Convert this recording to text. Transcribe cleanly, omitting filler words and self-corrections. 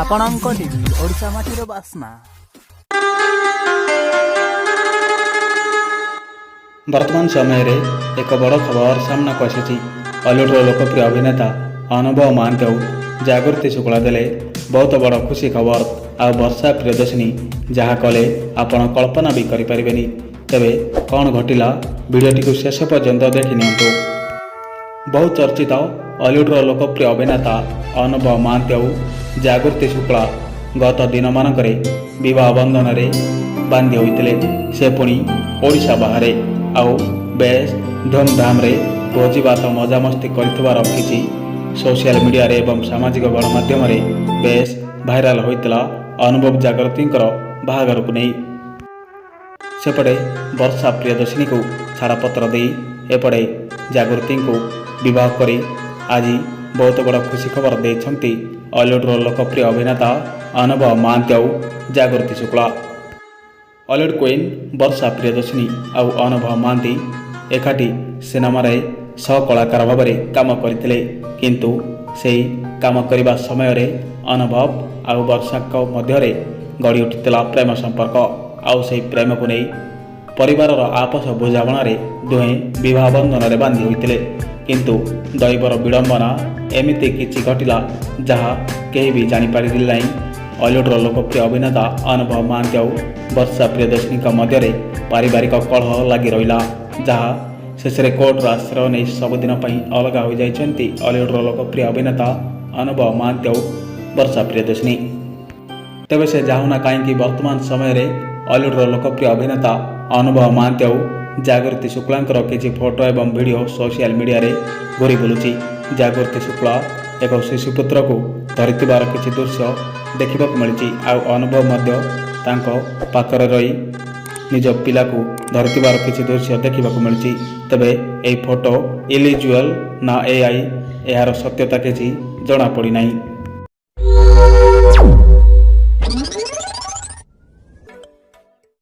ଆପଣଙ୍କ ଟିଭି ଓଡ଼ିଶା ମାଟିର ବାସ୍ନା। ବର୍ତ୍ତମାନ ସମୟରେ ଏକ ବଡ଼ ଖବର ସାମ୍ନାକୁ ଆସିଛି। ଅଲିଉଡ଼ର ଲୋକପ୍ରିୟ ଅଭିନେତା ଅନୁଭବ ମହାନ୍ତି ଆଉ ଜାଗୃତି ଶୁକ୍ଲା ଦେଲେ ବହୁତ ବଡ଼ ଖୁସି ଖବର। ଆଉ ବର୍ଷା ପ୍ରିୟଦର୍ଶିନୀ ଯାହା କଲେ ଆପଣ କଳ୍ପନା ବି କରିପାରିବେନି। ତେବେ କ'ଣ ଘଟିଲା, ଭିଡ଼ିଓଟିକୁ ଶେଷ ପର୍ଯ୍ୟନ୍ତ ଦେଖି ନିଅନ୍ତୁ। ବହୁ ଚର୍ଚ୍ଚିତ ଅଲିଉଡ଼ର ଲୋକପ୍ରିୟ ଅଭିନେତା ଅନୁଭବ ମହାନ୍ତି ଆଉ ଜାଗୃତି ଶୁକ୍ଲା ଗତ ଦିନମାନଙ୍କରେ ବିବାହ ବନ୍ଧନରେ ବାନ୍ଧି ହୋଇଥିଲେ। ସେ ପୁଣି ଓଡ଼ିଶା ବାହାରେ ଆଉ ବେଶ୍ ଧୁମ୍ଧାମ୍ରେ ଭୋଜିଭାତ ମଜାମସ୍ତି କରିଥିବାର କିଛି ସୋସିଆଲ ମିଡ଼ିଆରେ ଏବଂ ସାମାଜିକ ଗଣମାଧ୍ୟମରେ ବେଶ୍ ଭାଇରାଲ ହୋଇଥିଲା ଅନୁଭବ ଜାଗୃତିଙ୍କର ବାହାଘରକୁ ନେଇ। ସେପଟେ ବର୍ଷା ପ୍ରିୟଦର୍ଶିନୀକୁ ଛାଡ଼ପତ୍ର ଦେଇ ଏପଟେ ଜାଗୃତିଙ୍କୁ ବିବାହ କରି ଆଜି ବହୁତ ବଡ଼ ଖୁସି ଖବର ଦେଇଛନ୍ତି ଅଲିଉଡ଼ର ଲୋକପ୍ରିୟ ଅଭିନେତା ଅନୁଭବ ମହାନ୍ତି ଆଉ ଜାଗୃତି ଶୁକ୍ଲା। ଅଲିଉଡ଼ କୁଇନ୍ ବର୍ଷା ପ୍ରିୟଦର୍ଶିନୀ ଆଉ ଅନୁଭବ ମହାନ୍ତି ଏକାଠି ସିନେମାରେ ସହକଳାକାର ଭାବରେ କାମ କରିଥିଲେ। କିନ୍ତୁ ସେହି କାମ କରିବା ସମୟରେ ଅନୁଭବ ଆଉ ବର୍ଷାଙ୍କ ମଧ୍ୟରେ ଗଢ଼ି ଉଠିଥିଲା ପ୍ରେମ ସମ୍ପର୍କ। ଆଉ ସେହି ପ୍ରେମକୁ ନେଇ ପରିବାରର ଆପୋଷ ବୁଝାମଣାରେ ଦୁହେଁ ବିବାହ ବନ୍ଧନରେ ବାନ୍ଧି ହୋଇଥିଲେ। କିନ୍ତୁ ଦୈବର ବିଡ଼ମ୍ବନା ଏମିତି କିଛି ଘଟିଲା ଯାହା କେହି ବି ଜାଣିପାରିଲେ ନାହିଁ। ଅଲିଉଡ଼ର ଲୋକପ୍ରିୟ ଅଭିନେତା ଅନୁଭବ ମହାନ୍ତି ଆଉ ବର୍ଷା ପ୍ରିୟଦର୍ଶିନୀଙ୍କ ମଧ୍ୟରେ ପାରିବାରିକ କଳହ ଲାଗି ରହିଲା, ଯାହା ଶେଷରେ କୋର୍ଟର ଆଶ୍ରୟ ନେଇ ସବୁଦିନ ପାଇଁ ଅଲଗା ହୋଇଯାଇଛନ୍ତି ଅଲିଉଡ଼ର ଲୋକପ୍ରିୟ ଅଭିନେତା ଅନୁଭବ ମହାନ୍ତି ଆଉ ବର୍ଷା ପ୍ରିୟଦର୍ଶିନୀ। ତେବେ ସେ ଯାହୁନା କାହିଁକି ବର୍ତ୍ତମାନ ସମୟରେ ଅଲିଉଡ଼ର ଲୋକପ୍ରିୟ ଅଭିନେତା ଅନୁଭବ ମହାନ୍ତି ଆଉ ଜାଗୃତି ଶୁକ୍ଲାଙ୍କର କିଛି ଫଟୋ ଏବଂ ଭିଡ଼ିଓ ସୋସିଆଲ ମିଡ଼ିଆରେ ଘୁରି ବୁଲୁଛି। ଜାଗୃତି ଶୁକ୍ଲା ଏକ ଶିଶୁପୁତ୍ରକୁ ଧରିଥିବାର କିଛି ଦୃଶ୍ୟ ଦେଖିବାକୁ ମିଳିଛି। ଆଉ ଅନୁଭବ ମଧ୍ୟ ତାଙ୍କ ପାଖରେ ରହି ନିଜ ପିଲାକୁ ଧରିଥିବାର କିଛି ଦୃଶ୍ୟ ଦେଖିବାକୁ ମିଳିଛି। ତେବେ ଏହି ଫଟୋ ଇଲିଜୁଆଲ ନା ଏଆଇ, ଏହାର ସତ୍ୟତା କିଛି ଜଣାପଡ଼ିନାହିଁ।